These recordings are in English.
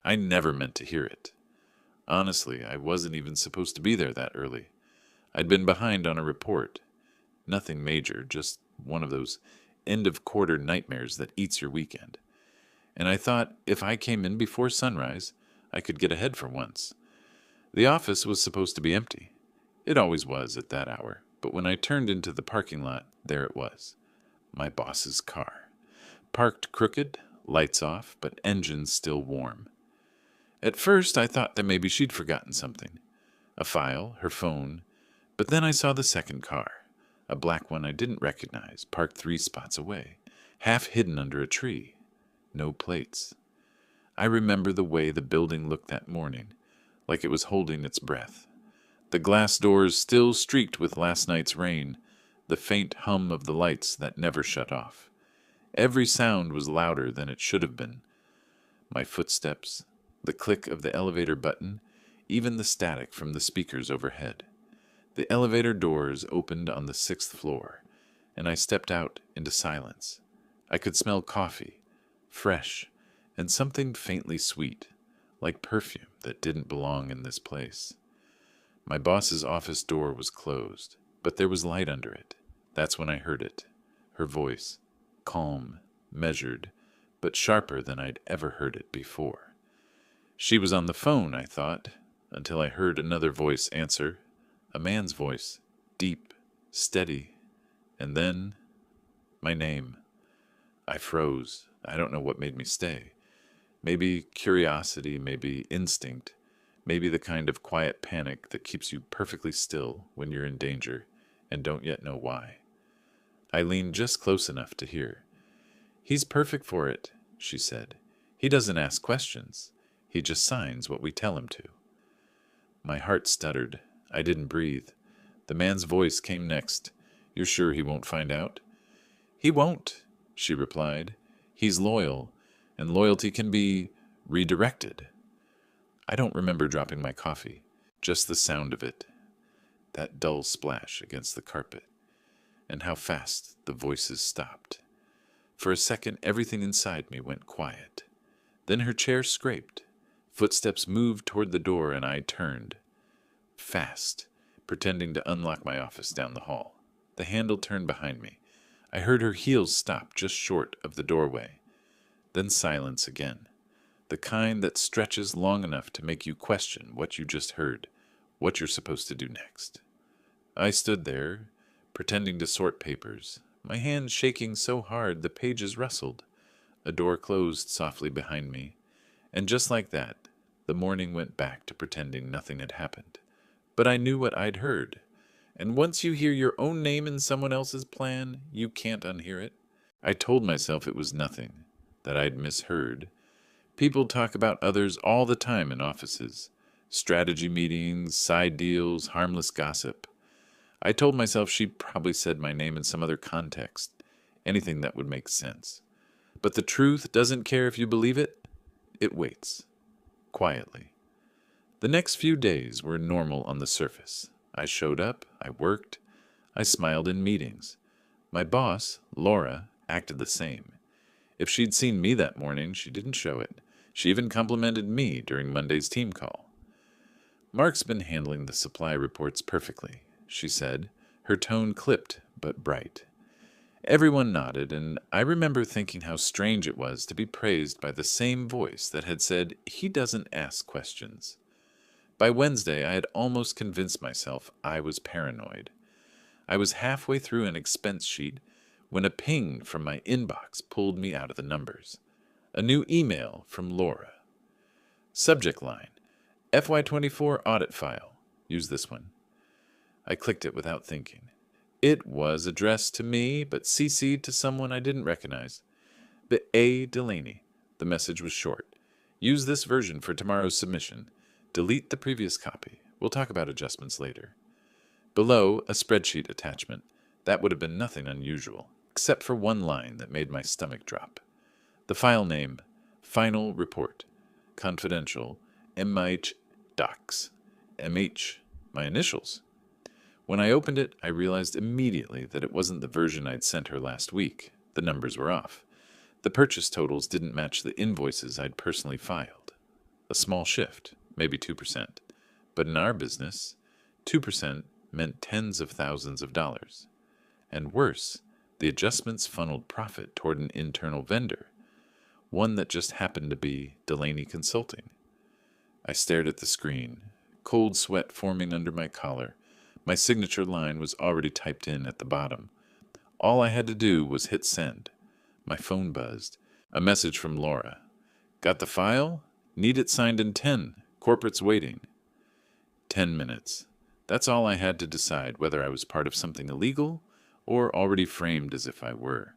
I never meant to hear it. Honestly, I wasn't even supposed to be there that early. I'd been behind on a report. Nothing major, just one of those end-of-quarter nightmares that eats your weekend. And I thought if I came in before sunrise, I could get ahead for once. The office was supposed to be empty. It always was at that hour, but when I turned into the parking lot, there it was. My boss's car. Parked crooked, lights off, but engines still warm. At first, I thought that maybe she'd forgotten something. A file, her phone. But then I saw the second car. A black one I didn't recognize, parked 3 spots away, half hidden under a tree. No plates. I remember the way the building looked that morning, like it was holding its breath. The glass doors still streaked with last night's rain, the faint hum of the lights that never shut off. Every sound was louder than it should have been. My footsteps, the click of the elevator button, even the static from the speakers overhead. The elevator doors opened on the 6th floor, and I stepped out into silence. I could smell coffee, fresh, and something faintly sweet, like perfume that didn't belong in this place. My boss's office door was closed, but there was light under it. That's when I heard it. Her voice, calm, measured, but sharper than I'd ever heard it before. She was on the phone, I thought, until I heard another voice answer, a man's voice, deep, steady, and then my name. I froze. I don't know what made me stay. Maybe curiosity, maybe instinct, maybe the kind of quiet panic that keeps you perfectly still when you're in danger and don't yet know why. I leaned just close enough to hear. "He's perfect for it," she said. "He doesn't ask questions. He just signs what we tell him to." My heart stuttered. I didn't breathe. The man's voice came next. "You're sure he won't find out?" "He won't," she replied. "He's loyal, and loyalty can be redirected." I don't remember dropping my coffee, just the sound of it, that dull splash against the carpet, and how fast the voices stopped. For a second, everything inside me went quiet. Then her chair scraped. Footsteps moved toward the door, and I turned. Fast, pretending to unlock my office down the hall. The handle turned behind me. I heard her heels stop just short of the doorway. Then silence again. The kind that stretches long enough to make you question what you just heard, what you're supposed to do next. I stood there, pretending to sort papers, my hands shaking so hard the pages rustled. A door closed softly behind me, and just like that, the morning went back to pretending nothing had happened. But I knew what I'd heard, and once you hear your own name in someone else's plan, you can't unhear it. I told myself it was nothing, that I'd misheard. People talk about others all the time in offices. Strategy meetings, side deals, harmless gossip. I told myself she probably said my name in some other context, anything that would make sense. But the truth doesn't care if you believe it. It waits, quietly. The next few days were normal on the surface. I showed up, I worked, I smiled in meetings. My boss, Laura, acted the same. If she'd seen me that morning, she didn't show it. She even complimented me during Monday's team call. "Mark's been handling the supply reports perfectly," she said, her tone clipped but bright. Everyone nodded, and I remember thinking how strange it was to be praised by the same voice that had said, "He doesn't ask questions." By Wednesday, I had almost convinced myself I was paranoid. I was halfway through an expense sheet when a ping from my inbox pulled me out of the numbers. A new email from Laura. Subject line, FY24 audit file. Use this one. I clicked it without thinking. It was addressed to me, but CC'd to someone I didn't recognize. But A. Delaney. The message was short. Use this version for tomorrow's submission. Delete the previous copy. We'll talk about adjustments later. Below, a spreadsheet attachment. That would have been nothing unusual, except for one line that made my stomach drop. The file name, Final Report, Confidential, MH Docs. MH, my initials. When I opened it, I realized immediately that it wasn't the version I'd sent her last week. The numbers were off. The purchase totals didn't match the invoices I'd personally filed. A small shift, maybe 2%. But in our business, 2% meant tens of thousands of dollars. And worse, the adjustments funneled profit toward an internal vendor, one that just happened to be Delaney Consulting. I stared at the screen, cold sweat forming under my collar. My signature line was already typed in at the bottom. All I had to do was hit send. My phone buzzed. A message from Laura. Got the file? Need it signed in 10. Corporate's waiting. 10 minutes. That's all I had to decide whether I was part of something illegal or already framed as if I were.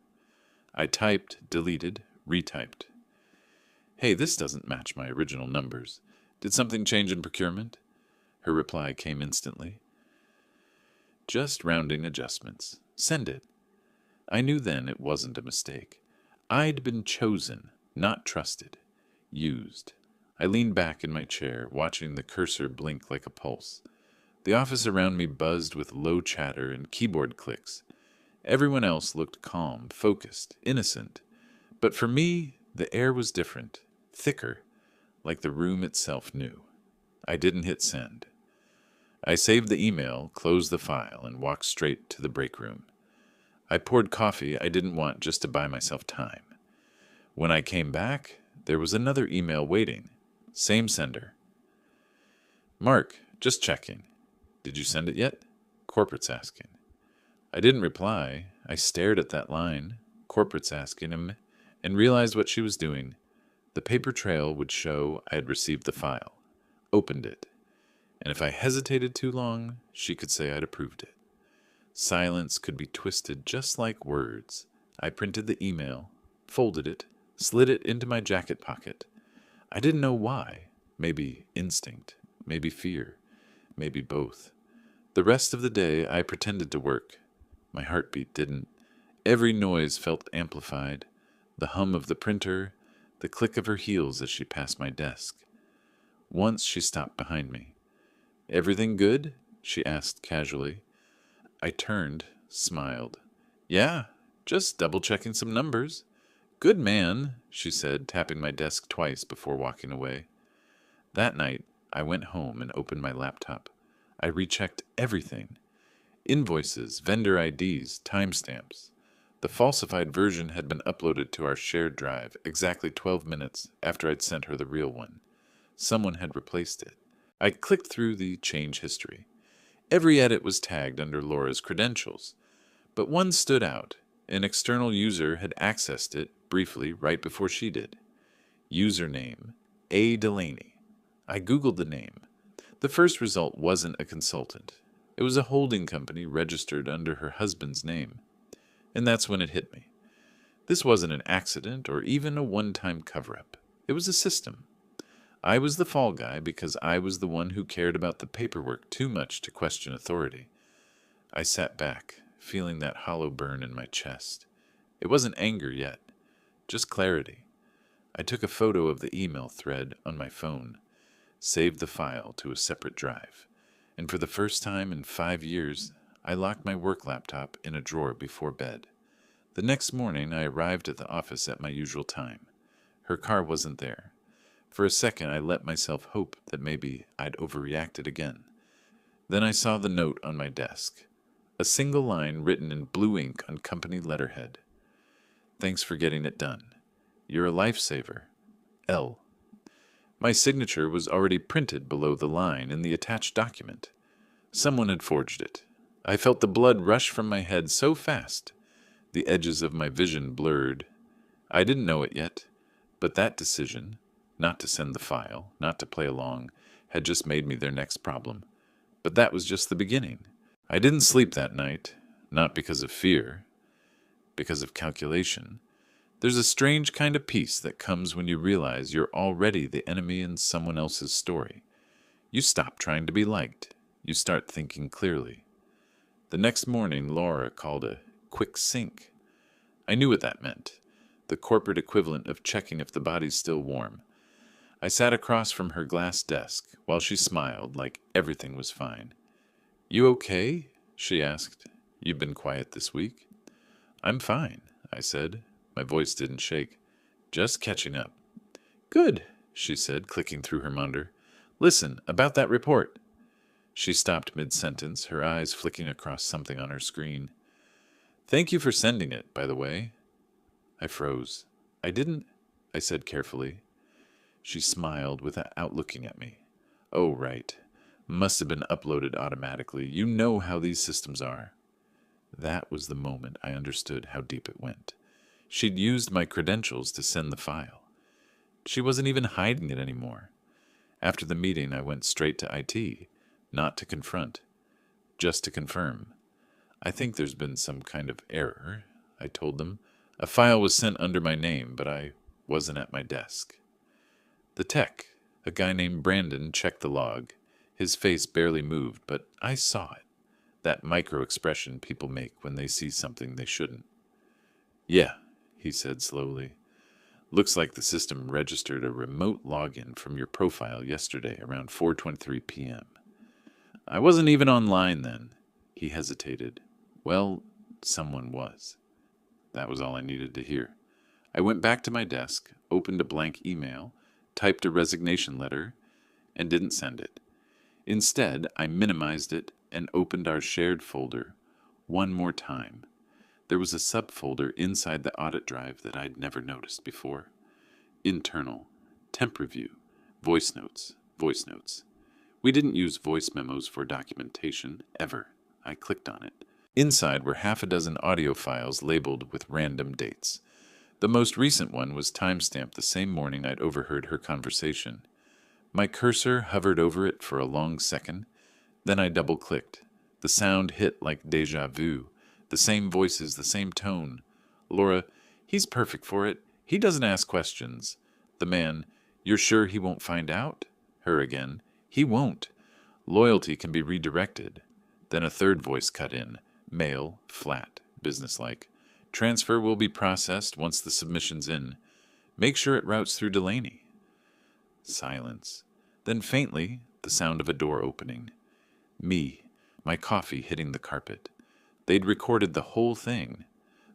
I typed, deleted, retyped. Hey, this doesn't match my original numbers. Did something change in procurement? Her reply came instantly. Just rounding adjustments. Send it. I knew then it wasn't a mistake. I'd been chosen, not trusted. Used. I leaned back in my chair, watching the cursor blink like a pulse. The office around me buzzed with low chatter and keyboard clicks. Everyone else looked calm, focused, innocent. But for me, the air was different, thicker, like the room itself knew. I didn't hit send. I saved the email, closed the file, and walked straight to the break room. I poured coffee I didn't want just to buy myself time. When I came back, there was another email waiting. Same sender. Mark, just checking. Did you send it yet? Corporate's asking. I didn't reply. I stared at that line, Corporate's asking him, and realized what she was doing. The paper trail would show I had received the file, opened it, and if I hesitated too long, she could say I'd approved it. Silence could be twisted just like words. I printed the email, folded it, slid it into my jacket pocket. I didn't know why. Maybe instinct, maybe fear, maybe both. The rest of the day I pretended to work. My heartbeat didn't. Every noise felt amplified. The hum of the printer, the click of her heels as she passed my desk. Once she stopped behind me. Everything good? She asked casually. I turned, smiled. Yeah, just double-checking some numbers. Good man, she said, tapping my desk twice before walking away. That night, I went home and opened my laptop. I rechecked everything. Invoices, vendor IDs, timestamps. The falsified version had been uploaded to our shared drive exactly 12 minutes after I'd sent her the real one. Someone had replaced it. I clicked through the change history. Every edit was tagged under Laura's credentials, but one stood out. An external user had accessed it briefly right before she did. Username, A. Delaney. I Googled the name. The first result wasn't a consultant. It was a holding company registered under her husband's name. And that's when it hit me. This wasn't an accident or even a one-time cover-up. It was a system. I was the fall guy because I was the one who cared about the paperwork too much to question authority. I sat back, feeling that hollow burn in my chest. It wasn't anger yet, just clarity. I took a photo of the email thread on my phone, saved the file to a separate drive, and for the first time in 5 years, I locked my work laptop in a drawer before bed. The next morning, I arrived at the office at my usual time. Her car wasn't there. For a second, I let myself hope that maybe I'd overreacted again. Then I saw the note on my desk. A single line written in blue ink on company letterhead. Thanks for getting it done. You're a lifesaver. L. My signature was already printed below the line in the attached document. Someone had forged it. I felt the blood rush from my head so fast. The edges of my vision blurred. I didn't know it yet, but that decision, not to send the file, not to play along, had just made me their next problem. But that was just the beginning. I didn't sleep that night, not because of fear, because of calculation. There's a strange kind of peace that comes when you realize you're already the enemy in someone else's story. You stop trying to be liked. You start thinking clearly. The next morning, Laura called a quick sync. I knew what that meant, the corporate equivalent of checking if the body's still warm. I sat across from her glass desk while she smiled like everything was fine. You okay? She asked. You've been quiet this week. I'm fine, I said. My voice didn't shake. Just catching up. Good. she said, clicking through her monitor. "Listen, about that report." She stopped mid-sentence, her eyes flicking across something on her screen. "Thank you for sending it, by the way." I froze. "I didn't," I said carefully. She smiled without looking at me. "Oh, right. Must have been uploaded automatically. You know how these systems are." That was the moment I understood how deep it went. She'd used my credentials to send the file. She wasn't even hiding it anymore. After the meeting, I went straight to IT, not to confront, just to confirm. "I think there's been some kind of error," I told them. "A file was sent under my name, but I wasn't at my desk." The tech, a guy named Brandon, checked the log. His face barely moved, but I saw it. That micro-expression people make when they see something they shouldn't. "Yeah," he said slowly. "Looks like the system registered a remote login from your profile yesterday around 4:23 p.m. I wasn't even online then." He hesitated. "Well, someone was." That was all I needed to hear. I went back to my desk, opened a blank email, typed a resignation letter, and didn't send it. Instead, I minimized it and opened our shared folder one more time. There was a subfolder inside the audit drive that I'd never noticed before. Internal, temp review, voice notes, voice notes. We didn't use voice memos for documentation, ever. I clicked on it. Inside were half a dozen audio files labeled with random dates. The most recent one was timestamped the same morning I'd overheard her conversation. My cursor hovered over it for a long second. Then I double-clicked. The sound hit like déjà vu. The same voices, the same tone. Laura, "He's perfect for it. He doesn't ask questions." The man, "You're sure he won't find out?" Her again, "He won't. Loyalty can be redirected." Then a third voice cut in. Male, flat, businesslike. "Transfer will be processed once the submission's in. Make sure it routes through Delaney." Silence. Then faintly, the sound of a door opening. Me, my coffee hitting the carpet. They'd recorded the whole thing.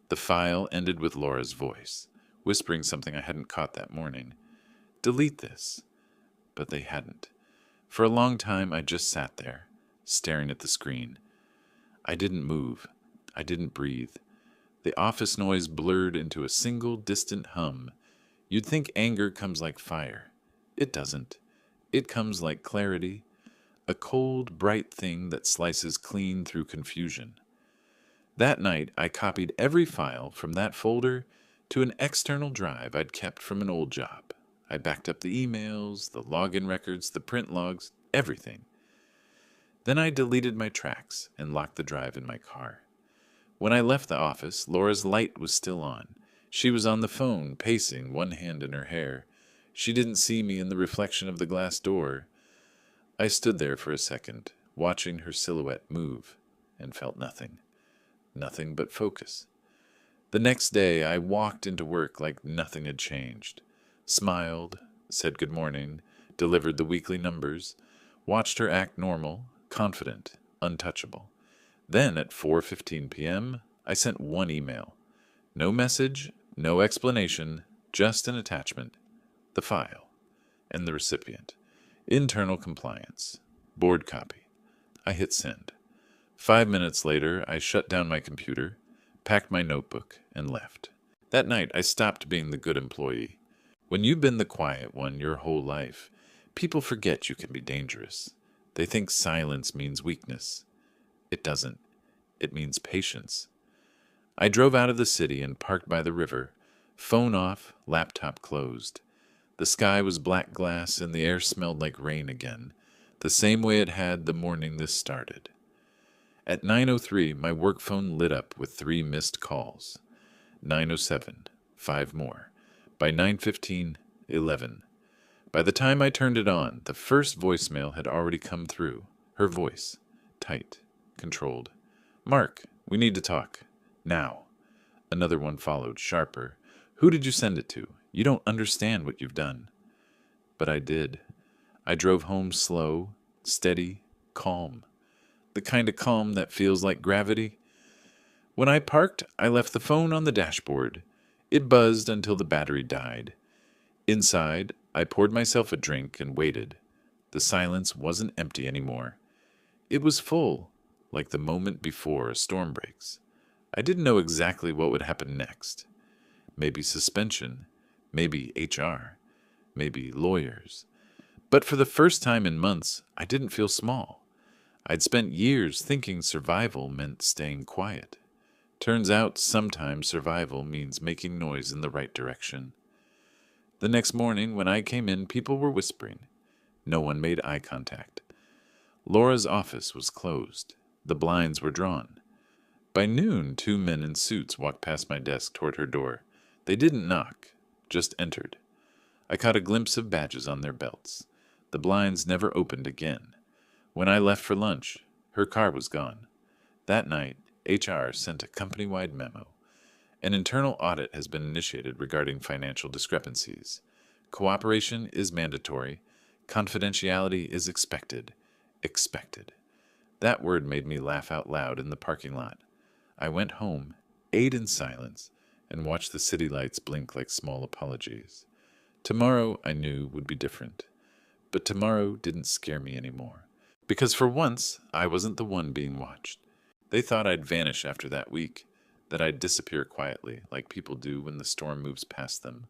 The file ended with Laura's voice, whispering something I hadn't caught that morning. "Delete this." But they hadn't. For a long time, I just sat there, staring at the screen. I didn't move. I didn't breathe. The office noise blurred into a single distant hum. You'd think anger comes like fire. It doesn't. It comes like clarity, a cold, bright thing that slices clean through confusion. That night, I copied every file from that folder to an external drive I'd kept from an old job. I backed up the emails, the login records, the print logs, everything. Then I deleted my tracks and locked the drive in my car. When I left the office, Laura's light was still on. She was on the phone, pacing, one hand in her hair. She didn't see me in the reflection of the glass door. I stood there for a second, watching her silhouette move, and felt nothing. Nothing but focus. The next day, I walked into work like nothing had changed. Smiled, said good morning, delivered the weekly numbers, watched her act normal, confident, untouchable. Then at 4:15 p.m., I sent one email. No message, no explanation, just an attachment, the file, and the recipient. Internal compliance. Board copy. I hit send. 5 minutes later, I shut down my computer, packed my notebook, and left. That night, I stopped being the good employee. When you've been the quiet one your whole life, people forget you can be dangerous. They think silence means weakness. It doesn't. It means patience. I drove out of the city and parked by the river, phone off, laptop closed. The sky was black glass and the air smelled like rain again, the same way it had the morning this started. At 9:03, my work phone lit up with 3 missed calls. 9:07, 5 more. By 9:15, 11. By the time I turned it on, the first voicemail had already come through. Her voice, tight, controlled. "Mark, we need to talk. Now." Another one followed, sharper. "Who did you send it to? You don't understand what you've done." But I did. I drove home slow, steady, calm. The kind of calm that feels like gravity. When I parked, I left the phone on the dashboard. It buzzed until the battery died. Inside, I poured myself a drink and waited. The silence wasn't empty anymore. It was full, like the moment before a storm breaks. I didn't know exactly what would happen next. Maybe suspension, maybe HR, maybe lawyers. But for the first time in months, I didn't feel small. I'd spent years thinking survival meant staying quiet. Turns out sometimes survival means making noise in the right direction. The next morning, when I came in, people were whispering. No one made eye contact. Laura's office was closed. The blinds were drawn. By noon, 2 men in suits walked past my desk toward her door. They didn't knock, just entered. I caught a glimpse of badges on their belts. The blinds never opened again. When I left for lunch, her car was gone. That night, HR sent a company-wide memo. An internal audit has been initiated regarding financial discrepancies. Cooperation is mandatory. Confidentiality is expected. Expected. That word made me laugh out loud in the parking lot. I went home, ate in silence, and watched the city lights blink like small apologies. Tomorrow, I knew, would be different. But tomorrow didn't scare me anymore. Because for once, I wasn't the one being watched. They thought I'd vanish after that week, that I'd disappear quietly, like people do when the storm moves past them.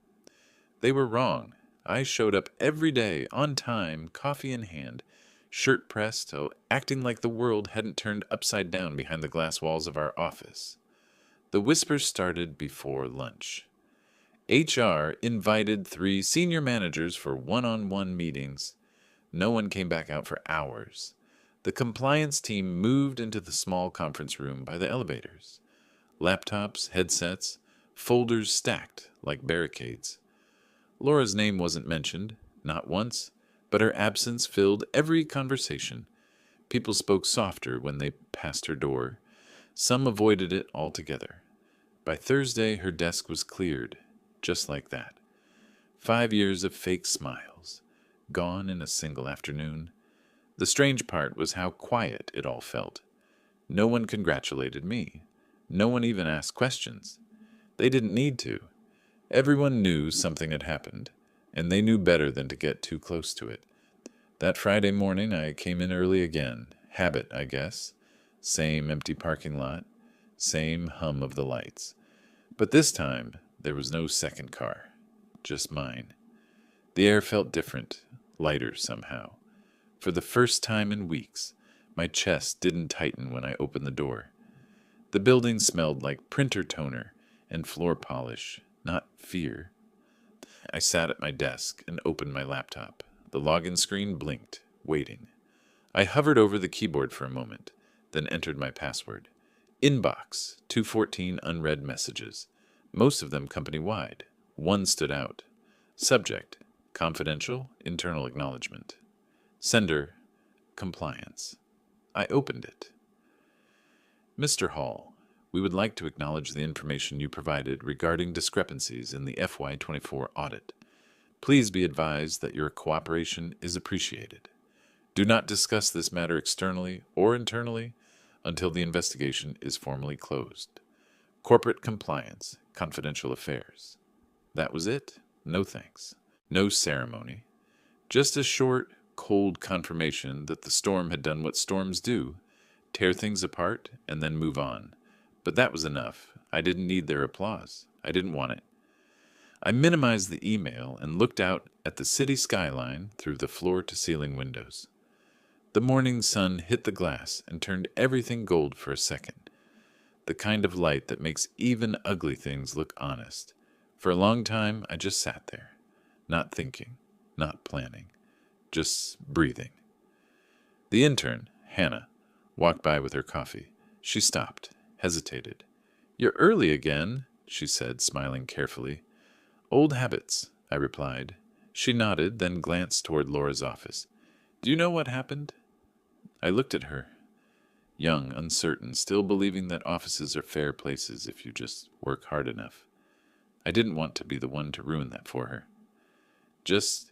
They were wrong. I showed up every day, on time, coffee in hand, shirt pressed, acting like the world hadn't turned upside down behind the glass walls of our office. The whispers started before lunch. HR invited 3 senior managers for one-on-one meetings. No one came back out for hours. The compliance team moved into the small conference room by the elevators. Laptops, headsets, folders stacked like barricades. Laura's name wasn't mentioned, not once, but her absence filled every conversation. People spoke softer when they passed her door. Some avoided it altogether. By Thursday, her desk was cleared, just like that. 5 years of fake smiles, gone in a single afternoon. The strange part was how quiet it all felt. No one congratulated me. No one even asked questions. They didn't need to. Everyone knew something had happened, and they knew better than to get too close to it. That Friday morning, I came in early again. Habit, I guess. Same empty parking lot. Same hum of the lights. But this time, there was no second car. Just mine. The air felt different, lighter somehow. For the first time in weeks, my chest didn't tighten when I opened the door. The building smelled like printer toner and floor polish, not fear. I sat at my desk and opened my laptop. The login screen blinked, waiting. I hovered over the keyboard for a moment, then entered my password. Inbox, 214 unread messages, most of them company-wide. One stood out. Subject, confidential, internal acknowledgement. Sender, compliance. I opened it. Mr. Hall, we would like to acknowledge the information you provided regarding discrepancies in the FY24 audit. Please be advised that your cooperation is appreciated. Do not discuss this matter externally or internally until the investigation is formally closed. Corporate compliance, confidential affairs. That was it. No thanks. No ceremony. Just a short, cold confirmation that the storm had done what storms do, tear things apart and then move on. But that was enough. I didn't need their applause. I didn't want it. I minimized the email and looked out at the city skyline through the floor-to-ceiling windows. The morning sun hit the glass and turned everything gold for a second. The kind of light that makes even ugly things look honest. For a long time, I just sat there, not thinking, not planning, just breathing. The intern, Hannah, walked by with her coffee. She stopped, hesitated. "You're early again," she said, smiling carefully. "Old habits," I replied. She nodded, then glanced toward Laura's office. "Do you know what happened?" I looked at her. Young, uncertain, still believing that offices are fair places if you just work hard enough. I didn't want to be the one to ruin that for her. "Just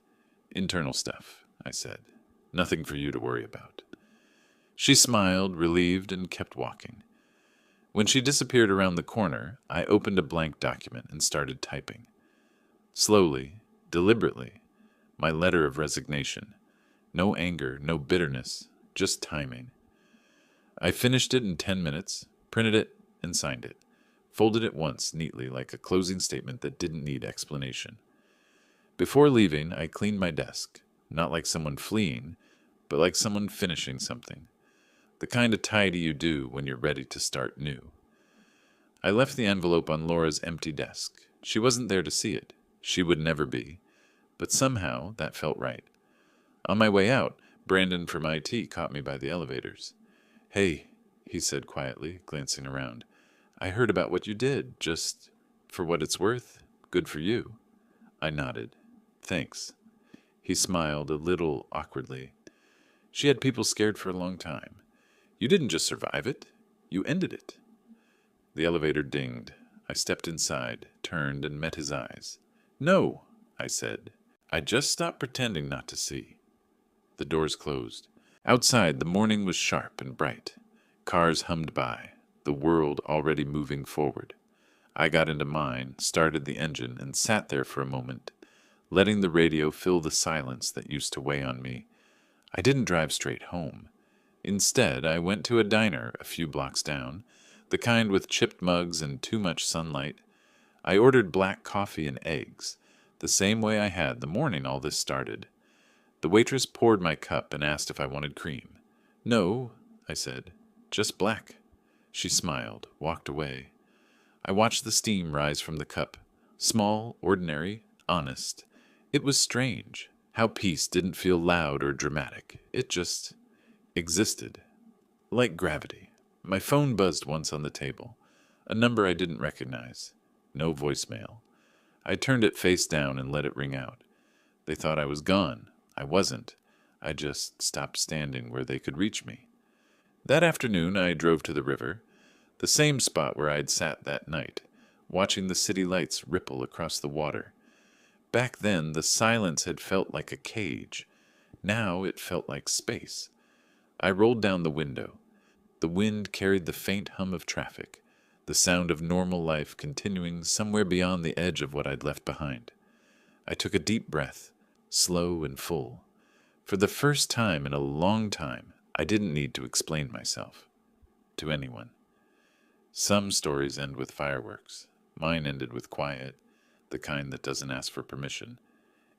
internal stuff," I said. "Nothing for you to worry about." She smiled, relieved, and kept walking. When she disappeared around the corner, I opened a blank document and started typing. Slowly, deliberately, My letter of resignation. No anger, no bitterness, just timing. I finished it in 10 minutes, printed it, and signed it. Folded it once neatly like a closing statement that didn't need explanation. Before leaving, I cleaned my desk, not like someone fleeing, but like someone finishing something. The kind of tidy you do when you're ready to start new. I left the envelope on Laura's empty desk. She wasn't there to see it. She would never be. But somehow that felt right. On my way out, Brandon from IT caught me by the elevators. "Hey," he said quietly, glancing around. "I heard about what you did. Just, for what it's worth, good for you." I nodded. "Thanks." He smiled a little awkwardly. "She had people scared for a long time. You didn't just survive it. You ended it." The elevator dinged. I stepped inside, turned, and met his eyes. "No," I said. "I just stopped pretending not to see." The doors closed. Outside, the morning was sharp and bright. Cars hummed by, the world already moving forward. I got into mine, started the engine, and sat there for a moment, letting the radio fill the silence that used to weigh on me. I didn't drive straight home. Instead, I went to a diner a few blocks down, the kind with chipped mugs and too much sunlight. I ordered black coffee and eggs, the same way I had the morning all this started. The waitress poured my cup and asked if I wanted cream. "No," I said, "just black." She smiled, walked away. I watched the steam rise from the cup. Small, ordinary, honest. It was strange how peace didn't feel loud or dramatic. It just existed. Like gravity. My phone buzzed once on the table. A number I didn't recognize. No voicemail. I turned it face down and let it ring out. They thought I was gone. I wasn't. I just stopped standing where they could reach me. That afternoon I drove to the river, the same spot where I'd sat that night, watching the city lights ripple across the water. Back then, the silence had felt like a cage. Now it felt like space. I rolled down the window. The wind carried the faint hum of traffic, the sound of normal life continuing somewhere beyond the edge of what I'd left behind. I took a deep breath, slow and full. For the first time in a long time, I didn't need to explain myself to anyone. Some stories end with fireworks. Mine ended with quiet, the kind that doesn't ask for permission.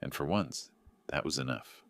And for once, that was enough.